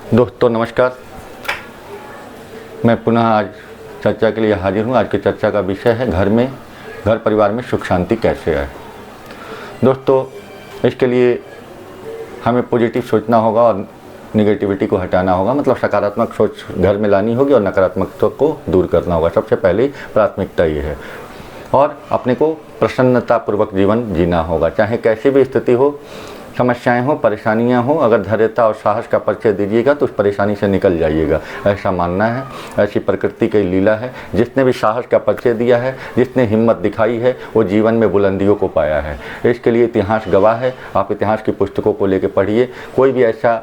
दोस्तों नमस्कार, मैं पुनः आज चर्चा के लिए हाजिर हूँ। आज की चर्चा का विषय है घर परिवार में सुख शांति कैसे आए। दोस्तों, इसके लिए हमें पॉजिटिव सोचना होगा और निगेटिविटी को हटाना होगा, मतलब सकारात्मक सोच घर में लानी होगी और नकारात्मकता को दूर करना होगा। सबसे पहले प्राथमिकता ये है, और अपने को प्रसन्नतापूर्वक जीवन जीना होगा। चाहे कैसी भी स्थिति हो, समस्याएं हो, परेशानियां हो, अगर धैर्यता और साहस का परिचय दीजिएगा तो उस परेशानी से निकल जाइएगा, ऐसा मानना है। ऐसी प्रकृति की लीला है। जिसने भी साहस का परिचय दिया है, जिसने हिम्मत दिखाई है, वो जीवन में बुलंदियों को पाया है। इसके लिए इतिहास गवाह है। आप इतिहास की पुस्तकों को लेकर पढ़िए। कोई भी ऐसा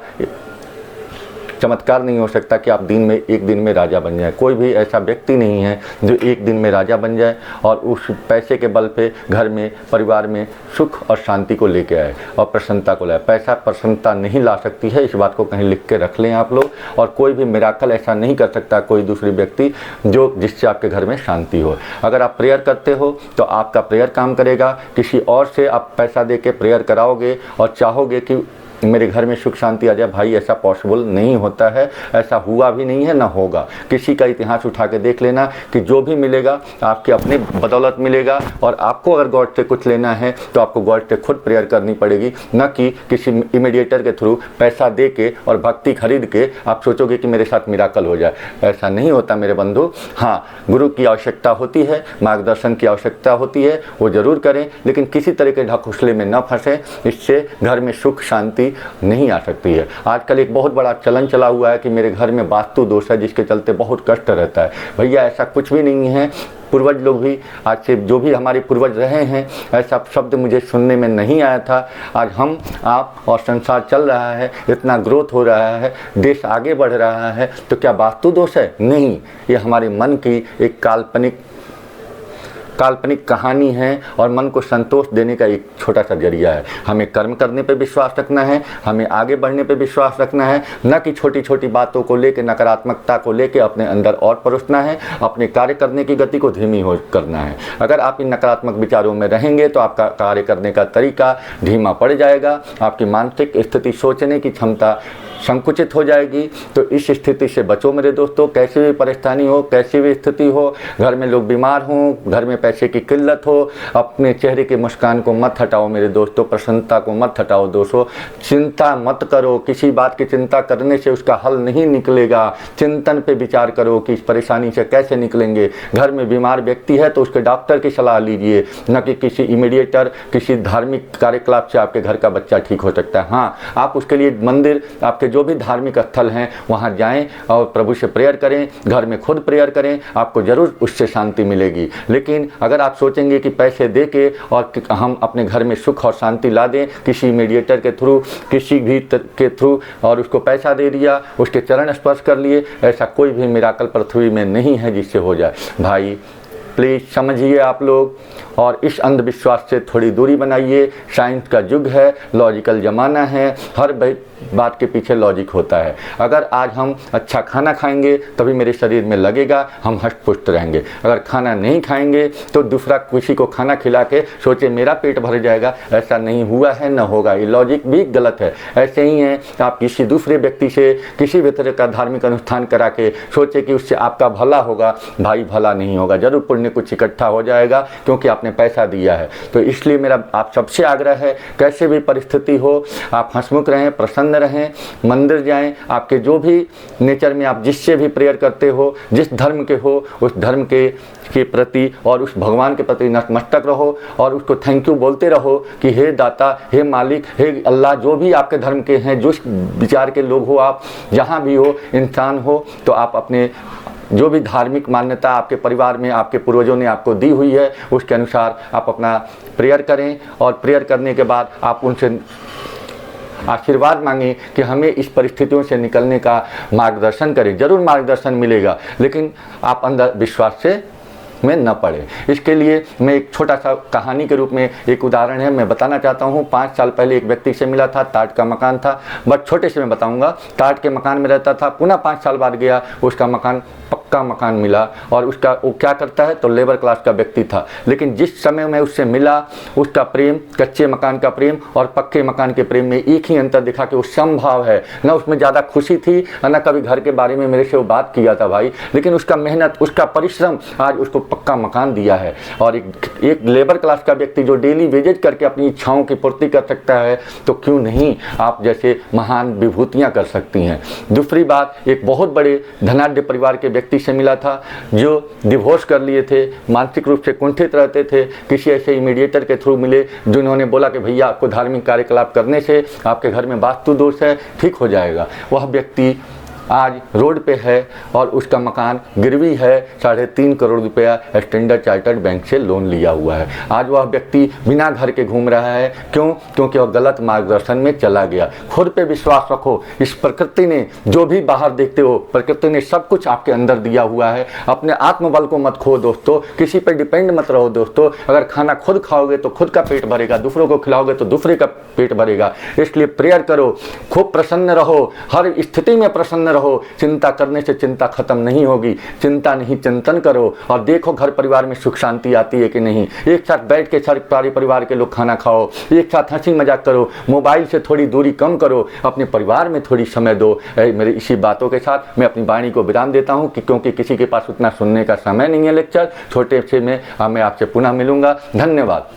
चमत्कार नहीं हो सकता कि आप एक दिन में राजा बन जाए। कोई भी ऐसा व्यक्ति नहीं है जो एक दिन में राजा बन जाए और उस पैसे के बल पे घर में, परिवार में सुख और शांति को लेके आए और प्रसन्नता को लाए। पैसा प्रसन्नता नहीं ला सकती है, इस बात को कहीं लिख के रख लें आप लोग। और कोई भी मिराकल ऐसा नहीं कर सकता कोई दूसरी व्यक्ति जिससे आपके घर में शांति हो। अगर आप प्रेयर करते हो तो आपका प्रेयर काम करेगा। किसी और से आप पैसा दे के प्रेयर कराओगे और चाहोगे कि मेरे घर में सुख शांति आ जाए, भाई ऐसा पॉसिबल नहीं होता है। ऐसा हुआ भी नहीं है, ना होगा। किसी का इतिहास उठा के देख लेना कि जो भी मिलेगा आपके अपने बदौलत मिलेगा। और आपको अगर गॉड से कुछ लेना है तो आपको गॉड से खुद प्रेयर करनी पड़ेगी, न कि किसी इमीडिएटर के थ्रू पैसा दे के और भक्ति खरीद के आप सोचोगे कि मेरे साथ मिराकल हो जाए। ऐसा नहीं होता मेरे बंधु। हाँ, गुरु की आवश्यकता होती है, मार्गदर्शन की आवश्यकता होती है, वो ज़रूर करें, लेकिन किसी तरह के ढकोसले में न फंसे। इससे घर में सुख शांति नहीं आ सकती है। आजकल एक बहुत बड़ा चलन चला हुआ है कि मेरे घर में वास्तु दोष है, जिसके चलते बहुत कष्ट रहता है। भैया ऐसा कुछ भी नहीं है। पूर्वज लोग भी, आज से जो भी हमारे पूर्वज रहे हैं, ऐसा शब्द मुझे सुनने में नहीं आया था। आज हम, आप और संसार चल रहा है, इतना ग्रोथ हो रहा है, देश आगे बढ़ रहा है, तो क्या वास्तु दोष है? नहीं, ये हमारे मन की एक काल्पनिक कहानी है और मन को संतोष देने का एक छोटा सा जरिया है। हमें कर्म करने पे विश्वास रखना है, हमें आगे बढ़ने पे विश्वास रखना है, न कि छोटी छोटी बातों को लेकर, नकारात्मकता को लेकर अपने अंदर और परोसना है। अपने कार्य करने की गति को धीमी करना है। अगर आप इन नकारात्मक विचारों में रहेंगे तो आपका कार्य करने का तरीका धीमा पड़ जाएगा, आपकी मानसिक स्थिति, सोचने की क्षमता संकुचित हो जाएगी। तो इस स्थिति से बचो मेरे दोस्तों। कैसी भी परेशानी हो, कैसी भी स्थिति हो, घर में लोग बीमार हों, घर में पैसे की किल्लत हो, अपने चेहरे की मुस्कान को मत हटाओ मेरे दोस्तों, प्रसन्नता को मत हटाओ दोस्तों। चिंता मत करो, किसी बात की चिंता करने से उसका हल नहीं निकलेगा। चिंतन पे विचार करो कि इस परेशानी से कैसे निकलेंगे। घर में बीमार व्यक्ति है तो उसके डॉक्टर की सलाह लीजिए, न कि किसी इमीडिएटर, किसी धार्मिक कार्यकलाप से आपके घर का बच्चा ठीक हो सकता है। हाँ, आप उसके लिए मंदिर, आपके जो भी धार्मिक स्थल हैं वहाँ जाएं और प्रभु से प्रेयर करें, घर में खुद प्रेयर करें, आपको ज़रूर उससे शांति मिलेगी। लेकिन अगर आप सोचेंगे कि पैसे दे के और हम अपने घर में सुख और शांति ला दें, किसी मीडिएटर के थ्रू, किसी भी के थ्रू, और उसको पैसा दे दिया, उसके चरण स्पर्श कर लिए, ऐसा कोई भी मिराकल पृथ्वी में नहीं है जिससे हो जाए। भाई प्लीज़ समझिए आप लोग, और इस अंधविश्वास से थोड़ी दूरी बनाइए। साइंस का युग है, लॉजिकल ज़माना है, हर बात के पीछे लॉजिक होता है। अगर आज हम अच्छा खाना खाएंगे तभी मेरे शरीर में लगेगा, हम हष्ट पुष्ट रहेंगे। अगर खाना नहीं खाएंगे तो दूसरा किसी को खाना खिला के सोचे मेरा पेट भर जाएगा, ऐसा नहीं हुआ है, न होगा। ये लॉजिक भी गलत है। ऐसे ही है, आप किसी दूसरे व्यक्ति से किसी भी तरह का धार्मिक अनुष्ठान करा के सोचे कि उससे आपका भला होगा, भाई भला नहीं होगा। जरूर पुण्य कुछ इकट्ठा हो जाएगा, क्योंकि आपने पैसा दिया है। तो इसलिए मेरा आप सबसे आग्रह है, कैसे भी परिस्थिति हो, आप हंसमुख रहें, प्रसन्न रहें, मंदिर जाएं। आपके जो भी नेचर में आप जिससे भी प्रेयर करते हो, जिस धर्म के हो, उस धर्म के प्रति और उस भगवान के प्रति नतमस्तक रहो और उसको थैंक यू बोलते रहो कि हे दाता, हे मालिक, हे अल्लाह, जो भी आपके धर्म के हैं, जो विचार के लोग हो, आप जहाँ भी हो, इंसान हो, तो आप अपने जो भी धार्मिक मान्यता आपके परिवार में आपके पूर्वजों ने आपको दी हुई है, उसके अनुसार आप अपना प्रेयर करें। और प्रेयर करने के बाद आप उनसे आशीर्वाद मांगें कि हमें इस परिस्थितियों से निकलने का मार्गदर्शन करें। जरूर मार्गदर्शन मिलेगा, लेकिन आप अंदर विश्वास से में न पड़े। इसके लिए मैं एक छोटा सा कहानी के रूप में एक उदाहरण है, मैं बताना चाहता हूँ। 5 साल पहले एक व्यक्ति से मिला था, टाट का मकान था, बट छोटे से मैं बताऊँगा। टाट के मकान में रहता था, पुनः 5 साल बाद गया, उसका मकान पक्का मकान मिला और उसका वो क्या करता है तो लेबर क्लास का व्यक्ति था, लेकिन जिस समय मैं उससे मिला उसका प्रेम कच्चे मकान का प्रेम और पक्के मकान के प्रेम में एक ही अंतर दिखा कि वो समभाव है, ना उसमें ज़्यादा खुशी थी ना कभी घर के बारे में मेरे से वो बात किया था भाई, लेकिन उसका मेहनत उसका परिश्रम आज उसको पक्का मकान दिया है। और एक लेबर क्लास का व्यक्ति जो डेली वेजेज करके अपनी इच्छाओं की पूर्ति कर सकता है तो क्यों नहीं आप जैसे महान विभूतियाँ कर सकती हैं। दूसरी बात, एक बहुत बड़े धनाढ्य परिवार के व्यक्ति से मिला था जो डिवोर्स कर लिए थे, मानसिक रूप से कुंठित रहते थे, किसी ऐसे इमीडिएटर के थ्रू मिले जिन्होंने बोला कि भैया आपको धार्मिक कार्यकलाप करने से आपके घर में वास्तु दोष है, ठीक हो जाएगा। वह व्यक्ति आज रोड पे है और उसका मकान गिरवी है, 3.5 करोड़ रुपया स्टैंडर्ड चार्टर्ड बैंक से लोन लिया हुआ है। आज वह व्यक्ति बिना घर के घूम रहा है, क्यों? क्योंकि वह गलत मार्गदर्शन में चला गया। खुद पे विश्वास रखो, इस प्रकृति ने जो भी बाहर देखते हो प्रकृति ने सब कुछ आपके अंदर दिया हुआ है। अपने आत्मबल को मत खो दोस्तों, किसी पर डिपेंड मत रहो दोस्तों। अगर खाना खुद खाओगे तो खुद का पेट भरेगा, दूसरों को खिलाओगे तो दूसरे का पेट भरेगा। इसलिए प्रेयर करो, खूब प्रसन्न रहो, हर स्थिति में प्रसन्न रहो। चिंता करने से चिंता खत्म नहीं होगी, चिंता नहीं चिंतन करो और देखो घर परिवार में सुख शांति आती है कि नहीं। एक साथ बैठ के सारे परिवार के लोग खाना खाओ, एक साथ हंसी मजाक करो, मोबाइल से थोड़ी दूरी कम करो, अपने परिवार में थोड़ी समय दो। मेरी इसी बातों के साथ मैं अपनी वाणी को विराम देता हूँ क्योंकि किसी के पास उतना सुनने का समय नहीं है लेक्चर छोटे से में। मैं आपसे पुनः मिलूंगा। धन्यवाद।